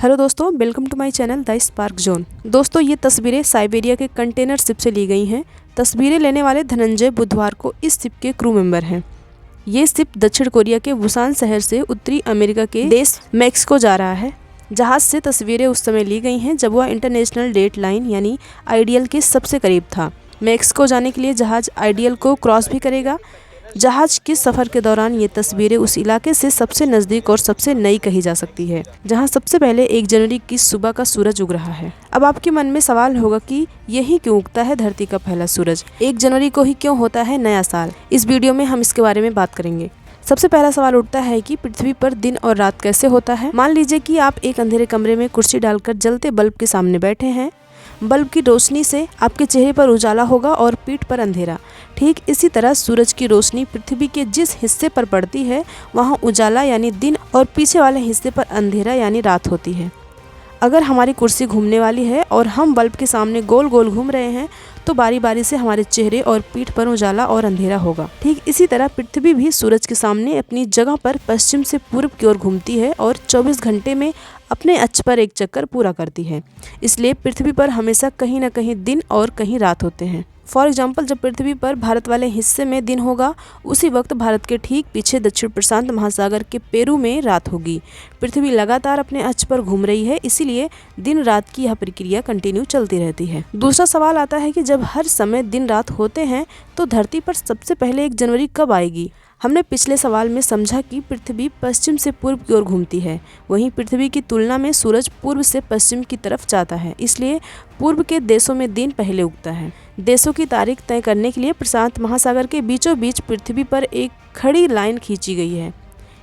Hello दोस्तों, welcome to my channel the spark zone. दोस्तों, ये तस्वीरें साइबेरिया के कंटेनर शिप से ली गई हैं। तस्वीरें लेने वाले धनंजय बुधवार को इस शिप के क्रू मेंबर हैं। ये शिप दक्षिण कोरिया के वुसान शहर से उत्तरी अमेरिका के देश मैक्सिको जा रहा है। जहाज से तस्वीरें उस समय ली गई हैं जब वह इंटरनेशनल डेट लाइन यानी आइडियल के सबसे करीब था। मैक्सिको जाने के लिए जहाज आइडियल को क्रॉस भी करेगा। जहाज के सफ़र के दौरान ये तस्वीरें उस इलाके से सबसे नज़दीक और सबसे नई कही जा सकती है जहां सबसे पहले 1 जनवरी की सुबह का सूरज उग रहा है। अब आपके मन में सवाल होगा कि यही क्यों उगता है धरती का पहला सूरज, 1 जनवरी को ही क्यों होता है नया साल। इस वीडियो में हम इसके बारे में बात करेंगे। सबसे पहला सवाल उठता है कि पृथ्वी पर दिन और रात कैसे होता है। मान लीजिए कि आप एक अंधेरे कमरे में कुर्सी डालकर जलते बल्ब के सामने बैठे हैं। बल्ब की रोशनी से आपके चेहरे पर उजाला होगा और पीठ पर अंधेरा। ठीक इसी तरह सूरज की रोशनी पृथ्वी के जिस हिस्से पर पड़ती है वहाँ उजाला यानी दिन और पीछे वाले हिस्से पर अंधेरा यानी रात होती है। अगर हमारी कुर्सी घूमने वाली है और हम बल्ब के सामने गोल गोल घूम रहे हैं तो बारी बारी से हमारे चेहरे और पीठ पर उजाला और अंधेरा होगा। ठीक इसी तरह पृथ्वी भी सूरज के सामने अपनी जगह पर पश्चिम से पूर्व की ओर घूमती है और 24 घंटे में अपने अक्ष पर एक चक्कर पूरा करती है। इसलिए पृथ्वी पर हमेशा कहीं न कहीं दिन और कहीं रात होते हैं। फॉर एग्जाम्पल, जब पृथ्वी पर भारत वाले हिस्से में दिन होगा उसी वक्त भारत के ठीक पीछे दक्षिण प्रशांत महासागर के पेरू में रात होगी। पृथ्वी लगातार अपने अक्ष पर घूम रही है, इसीलिए दिन रात की यह प्रक्रिया कंटिन्यू चलती रहती है। दूसरा सवाल आता है कि जब हर समय दिन रात होते हैं तो धरती पर सबसे पहले 1 जनवरी कब आएगी। हमने पिछले सवाल में समझा कि पृथ्वी पश्चिम से पूर्व की ओर घूमती है। वहीं पृथ्वी की तुलना में सूरज पूर्व से पश्चिम की तरफ जाता है, इसलिए पूर्व के देशों में दिन पहले उगता है। देशों की तारीख तय करने के लिए प्रशांत महासागर के बीचों बीच पृथ्वी पर एक खड़ी लाइन खींची गई है।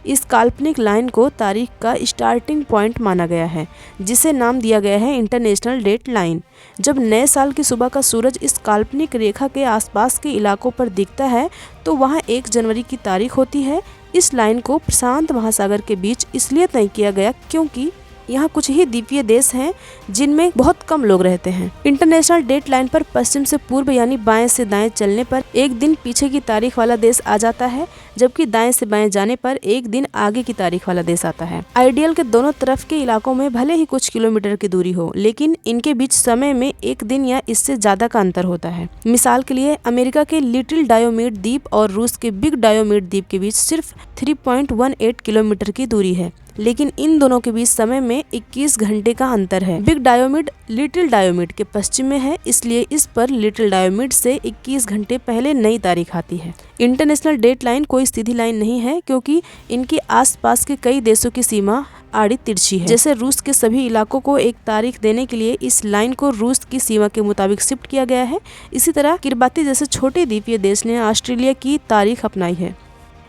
इस काल्पनिक लाइन को तारीख का स्टार्टिंग पॉइंट माना गया है, जिसे नाम दिया गया है इंटरनेशनल डेट लाइन। जब नए साल की सुबह का सूरज इस काल्पनिक रेखा के आसपास के इलाकों पर दिखता है तो वहाँ 1 जनवरी की तारीख होती है। इस लाइन को प्रशांत महासागर के बीच इसलिए तय किया गया क्योंकि यहाँ कुछ ही द्वीपीय देश हैं जिनमें बहुत कम लोग रहते हैं। इंटरनेशनल डेट लाइन पर पश्चिम से पूर्व यानी बाएं से दाएं चलने पर 1 दिन पीछे की तारीख वाला देश आ जाता है, जबकि दाएं से बाएं जाने पर 1 दिन आगे की तारीख वाला देश आता है। आइडियल के दोनों तरफ के इलाकों में भले ही कुछ किलोमीटर की दूरी हो, लेकिन इनके बीच समय में 1 दिन या इससे ज्यादा का अंतर होता है। मिसाल के लिए अमेरिका के लिटिल डायोमीड द्वीप और रूस के बिग डायोमीड द्वीप के बीच सिर्फ 3.18 किलोमीटर की दूरी है, लेकिन इन दोनों के बीच समय में 21 घंटे का अंतर है। बिग डायोमीड लिटिल डायोमीड के पश्चिम में है, इसलिए इस पर लिटिल डायोमीड से 21 घंटे पहले नई तारीख आती है। इंटरनेशनल डेट लाइन कोई सीधी लाइन नहीं है क्योंकि इनके आसपास के कई देशों की सीमा आड़ी तिरछी है। जैसे रूस के सभी इलाकों को एक तारीख देने के लिए इस लाइन को रूस की सीमा के मुताबिक शिफ्ट किया गया है। इसी तरह किरबाती जैसे छोटे द्वीपीय देश ने ऑस्ट्रेलिया की तारीख अपनाई है।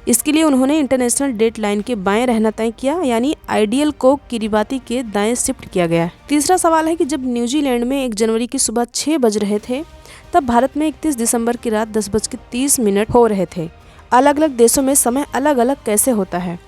इसके लिए उन्होंने इंटरनेशनल डेट लाइन के बाएं रहना तय किया, यानी आइडियल को किरिबाती के दाएं शिफ्ट किया गया। तीसरा सवाल है कि जब न्यूजीलैंड में 1 जनवरी की सुबह 6 बज रहे थे तब भारत में 31 दिसंबर की रात 10:30 हो रहे थे। अलग अलग देशों में समय अलग अलग कैसे होता है।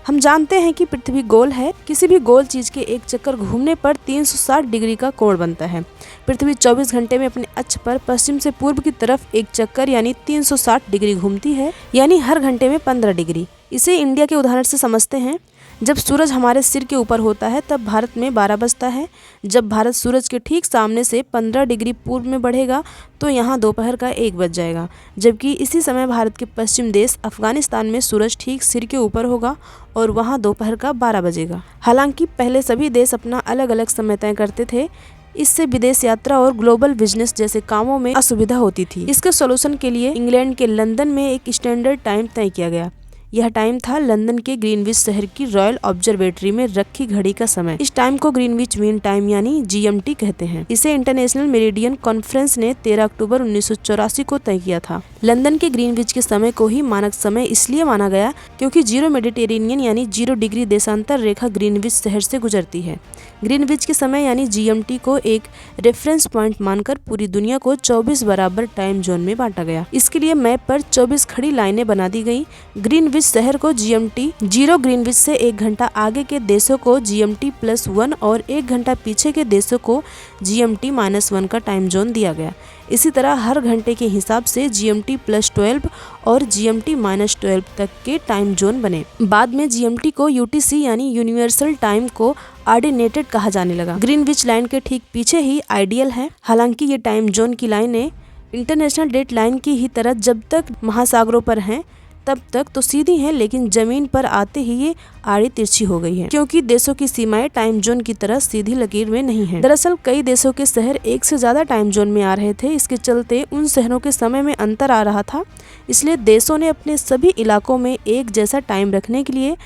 हम जानते हैं कि पृथ्वी गोल है। किसी भी गोल चीज के एक चक्कर घूमने पर 360 डिग्री का कोण बनता है। पृथ्वी 24 घंटे में अपने अक्ष पर पश्चिम से पूर्व की तरफ एक चक्कर यानी 360 डिग्री घूमती है, यानी हर घंटे में 15 डिग्री। इसे इंडिया के उदाहरण से समझते हैं। जब सूरज हमारे सिर के ऊपर होता है तब भारत में 12 बजता है। जब भारत सूरज के ठीक सामने से 15 डिग्री पूर्व में बढ़ेगा तो यहाँ दोपहर का 1 बज जाएगा, जबकि इसी समय भारत के पश्चिम देश अफगानिस्तान में सूरज ठीक सिर के ऊपर होगा और वहाँ दोपहर का 12 बजेगा। हालांकि पहले सभी देश अपना अलग अलग समय तय करते थे। इससे विदेश यात्रा और ग्लोबल बिजनेस जैसे कामों में असुविधा होती थी। इसके सॉल्यूशन के लिए इंग्लैंड के लंदन में एक स्टैंडर्ड टाइम तय किया गया। यह टाइम था लंदन के ग्रीनविच शहर की रॉयल ऑब्जर्वेटरी में रखी घड़ी का समय। इस टाइम को ग्रीनविच मीन टाइम यानी GMT कहते हैं। इसे इंटरनेशनल मेरिडियन कॉन्फ्रेंस ने 13 अक्टूबर 1984 को तय किया था। लंदन के ग्रीनविच के समय को ही मानक समय इसलिए माना गया क्योंकि 0 मेडिटेरेनियन यानी 0 डिग्री देशांतर रेखा ग्रीनविच शहर से गुजरती है। ग्रीनविच के समय यानी GMT को एक रेफरेंस पॉइंट मानकर पूरी दुनिया को 24 बराबर टाइम जोन में बांटा गया। इसके लिए मैप पर 24 खड़ी लाइनें बना दी गई। ग्रीनविच ग्रीनविच शहर को GMT 0 ग्रीनविच से 1 घंटा आगे के देशों को GMT+1 और 1 घंटा पीछे के देशों को GMT-1 का टाइम जोन दिया गया। इसी तरह हर घंटे के हिसाब से GMT+12 और GMT-12 तक के टाइम जोन बने। बाद में GMT को UTC यानी यूनिवर्सल टाइम को ऑर्डिनेटेड कहा जाने लगा। ग्रीनविच लाइन के ठीक पीछे ही आइडियल है। हालांकि ये टाइम जोन की लाइनें इंटरनेशनल डेट लाइन की ही तरह जब तक महासागरों पर हैं तब तक तो सीधी हैं, लेकिन जमीन पर आते ही ये आड़ी तिरछी हो गई है, क्योंकि देशों की सीमाएं टाइम जोन की तरह सीधी लकीर में नहीं है। दरअसल कई देशों के शहर एक से ज्यादा टाइम जोन में आ रहे थे। इसके चलते उन शहरों के समय में अंतर आ रहा था। इसलिए देशों ने अपने सभी इलाकों में एक जैसा टाइम रखने के लिए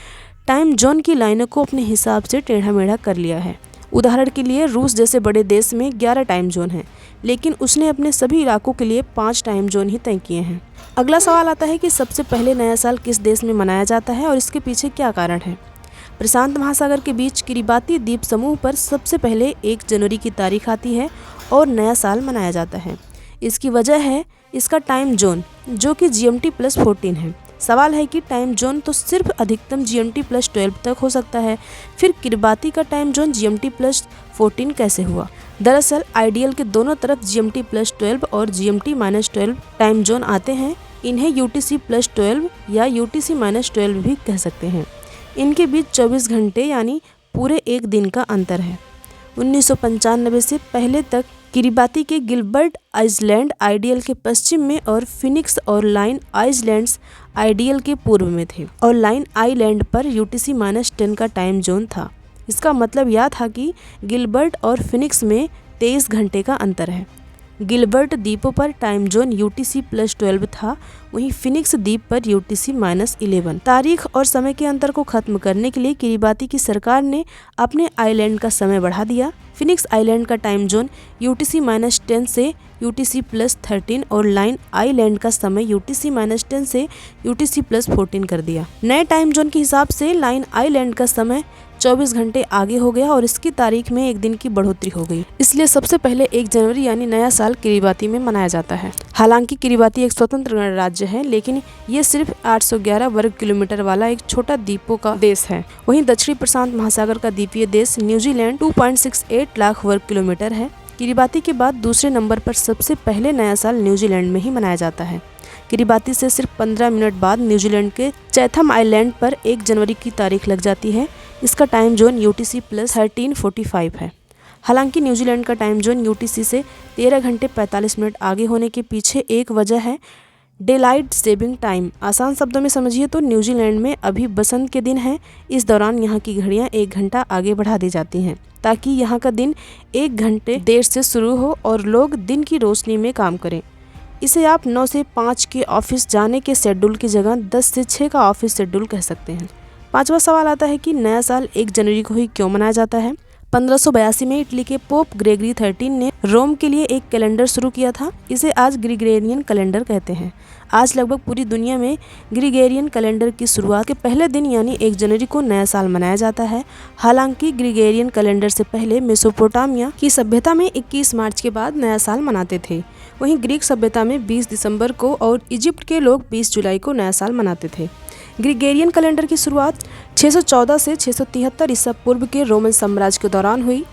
टाइम जोन की लाइनों को अपने हिसाब से टेढ़ा मेढ़ा कर लिया है। उदाहरण के लिए रूस जैसे बड़े देश में 11 टाइम जोन हैं, लेकिन उसने अपने सभी इलाकों के लिए 5 टाइम जोन ही तय किए हैं। अगला सवाल आता है कि सबसे पहले नया साल किस देश में मनाया जाता है और इसके पीछे क्या कारण है। प्रशांत महासागर के बीच किरिबाती द्वीप समूह पर सबसे पहले 1 जनवरी की तारीख आती है और नया साल मनाया जाता है। इसकी वजह है इसका टाइम जोन, जो कि GMT+14 है। सवाल है कि टाइम जोन तो सिर्फ अधिकतम GMT+12 तक हो सकता है, फिर किरिबाती का टाइम जोन GMT+14 कैसे हुआ। दरअसल आइडियल के दोनों तरफ GMT+12 और GMT-12 टाइम जोन आते हैं। इन्हें UTC+12 या UTC-12 भी कह सकते हैं। इनके बीच 24 घंटे यानी पूरे एक दिन का अंतर है। 1995 से पहले तक किरिबाती के गिलबर्ट आइलैंड आइडियल के पश्चिम में और फिनिक्स और लाइन आइलैंड्स आइडियल के पूर्व में थे, और लाइन आइलैंड पर UTC-10 का टाइम जोन था। इसका मतलब यह था कि गिलबर्ट और फिनिक्स में 23 घंटे का अंतर है। गिलबर्ट द्वीपों पर टाइम जोन UTC+12 था, वहीं फिनिक्स द्वीप पर UTC-11। तारीख और समय के अंतर को खत्म करने के लिए किरिबाती की सरकार ने अपने आइलैंड का समय बढ़ा दिया। फिनिक्स आइलैंड का टाइम जोन UTC-10 से UTC+13 और लाइन आइलैंड का समय UTC-10 से UTC+14 कर दिया। नए टाइम जोन के हिसाब से लाइन आइलैंड का समय 24 घंटे आगे हो गया और इसकी तारीख में 1 दिन की बढ़ोतरी हो गई। इसलिए सबसे पहले 1 जनवरी यानी नया साल किरिबाती में मनाया जाता है। हालांकि किरिबाती एक स्वतंत्र गणराज्य है, लेकिन ये सिर्फ 811 वर्ग किलोमीटर वाला एक छोटा द्वीपों का देश है। वहीं दक्षिणी प्रशांत महासागर का द्वीपीय देश न्यूजीलैंड 2.68 लाख वर्ग किलोमीटर है। किरिबाती के बाद दूसरे नंबर पर सबसे पहले नया साल न्यूजीलैंड में ही मनाया जाता है। किरिबाती से सिर्फ 15 मिनट बाद न्यूजीलैंड के चैथम आइलैंड पर 1 जनवरी की तारीख लग जाती है। इसका टाइम जोन UTC+13:45 है। हालांकि न्यूजीलैंड का टाइम जोन UTC से 13 घंटे 45 मिनट आगे होने के पीछे एक वजह है डेलाइट सेविंग टाइम। आसान शब्दों में समझिए तो न्यूजीलैंड में अभी बसंत के दिन है। इस दौरान यहाँ की घड़ियाँ 1 घंटा आगे बढ़ा दी जाती हैं, ताकि यहाँ का दिन 1 घंटे देर से शुरू हो और लोग दिन की रोशनी में काम करें। इसे आप 9 से 5 के ऑफिस जाने के शेड्यूल की जगह 10 से 6 का ऑफिस शेड्यूल कह सकते हैं। 5वां सवाल आता है कि नया साल 1 जनवरी को ही क्यों मनाया जाता है। 1582 में इटली के पोप ग्रेगरी 13 ने रोम के लिए एक कैलेंडर शुरू किया था। इसे आज ग्रिगोरियन कैलेंडर कहते हैं। आज लगभग पूरी दुनिया में ग्रिगोरियन कैलेंडर की शुरुआत के पहले दिन यानी 1 जनवरी को नया साल मनाया जाता है। हालांकि ग्रिगोरियन कैलेंडर से पहले मेसोपोटामिया की सभ्यता में 21 मार्च के बाद नया साल मनाते थे। वहीं ग्रीक सभ्यता में 20 दिसंबर को और इजिप्ट के लोग 20 जुलाई को नया साल मनाते थे। ग्रिगोरियन कैलेंडर की शुरुआत 614 से 673 ईसा पूर्व के रोमन साम्राज्य के दौरान हुई।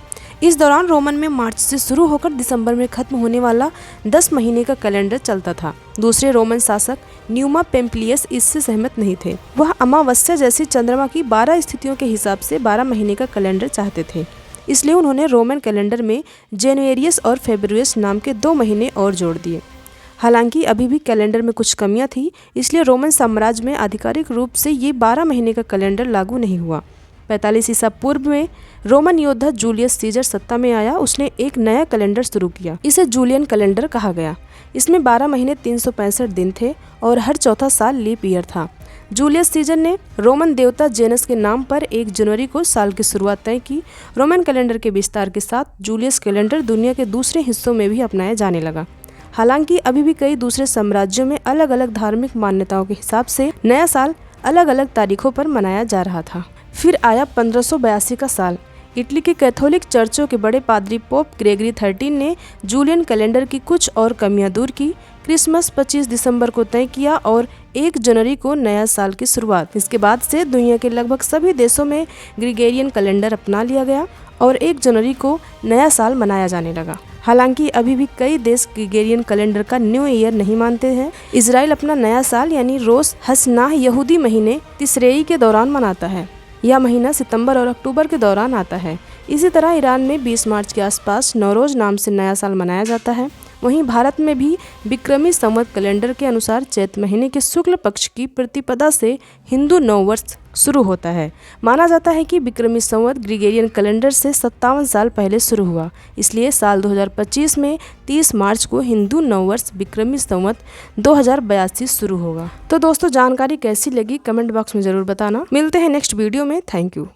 इस दौरान रोमन में मार्च से शुरू होकर दिसंबर में खत्म होने वाला 10 महीने का कैलेंडर चलता था। दूसरे रोमन शासक न्यूमा पेम्पलियस इससे सहमत नहीं थे। वह अमावस्या जैसी चंद्रमा की 12 स्थितियों के हिसाब से 12 महीने का कैलेंडर चाहते थे। इसलिए उन्होंने रोमन कैलेंडर में जनवरियस और फेब्रुअरियस नाम के 2 महीने और जोड़ दिए। हालांकि अभी भी कैलेंडर में कुछ कमियां थी, इसलिए रोमन साम्राज्य में आधिकारिक रूप से ये 12 महीने का कैलेंडर लागू नहीं हुआ। 45 ईसा पूर्व में रोमन योद्धा जूलियस सीजर सत्ता में आया। उसने एक नया कैलेंडर शुरू किया। इसे जूलियन कैलेंडर कहा गया। इसमें 12 महीने 365 दिन थे और हर चौथा साल लीप ईयर था। जूलियस सीजर ने रोमन देवता जेनस के नाम पर 1 जनवरी को साल की शुरुआत तय की। रोमन कैलेंडर के विस्तार के साथ जूलियस कैलेंडर दुनिया के दूसरे हिस्सों में भी अपनाया जाने लगा। हालांकि अभी भी कई दूसरे साम्राज्यों में अलग अलग धार्मिक मान्यताओं के हिसाब से नया साल अलग अलग तारीखों पर मनाया जा रहा था। फिर आया 1582 का साल। इटली के कैथोलिक चर्चों के बड़े पादरी पोप ग्रेगरी 13 ने जूलियन कैलेंडर की कुछ और कमियां दूर की। क्रिसमस 25 दिसंबर को तय किया और 1 जनवरी को नया साल की शुरुआत। इसके बाद से दुनिया के लगभग सभी देशों में ग्रिगोरियन कैलेंडर अपना लिया गया और 1 जनवरी को नया साल मनाया जाने लगा। हालांकि अभी भी कई देश ग्रिगोरियन कैलेंडर का न्यू ईयर नहीं मानते हैं। इजराइल अपना नया साल यानी रोश हसनाह यहूदी महीने तिसरेई के दौरान मनाता है। यह महीना सितंबर और अक्टूबर के दौरान आता है। इसी तरह ईरान में 20 मार्च के आसपास नौरोज नाम से नया साल मनाया जाता है। वहीं भारत में भी विक्रमी संवत कैलेंडर के अनुसार चैत महीने के शुक्ल पक्ष की प्रतिपदा से हिंदू नववर्ष शुरू होता है। माना जाता है कि विक्रमी संवत ग्रिगोरियन कैलेंडर से 57 साल पहले शुरू हुआ, इसलिए साल 2025 में 30 मार्च को हिंदू नववर्ष विक्रमी संवत 2082 शुरू होगा। तो दोस्तों, जानकारी कैसी लगी कमेंट बॉक्स में ज़रूर बताना। मिलते हैं नेक्स्ट वीडियो में। Thank you.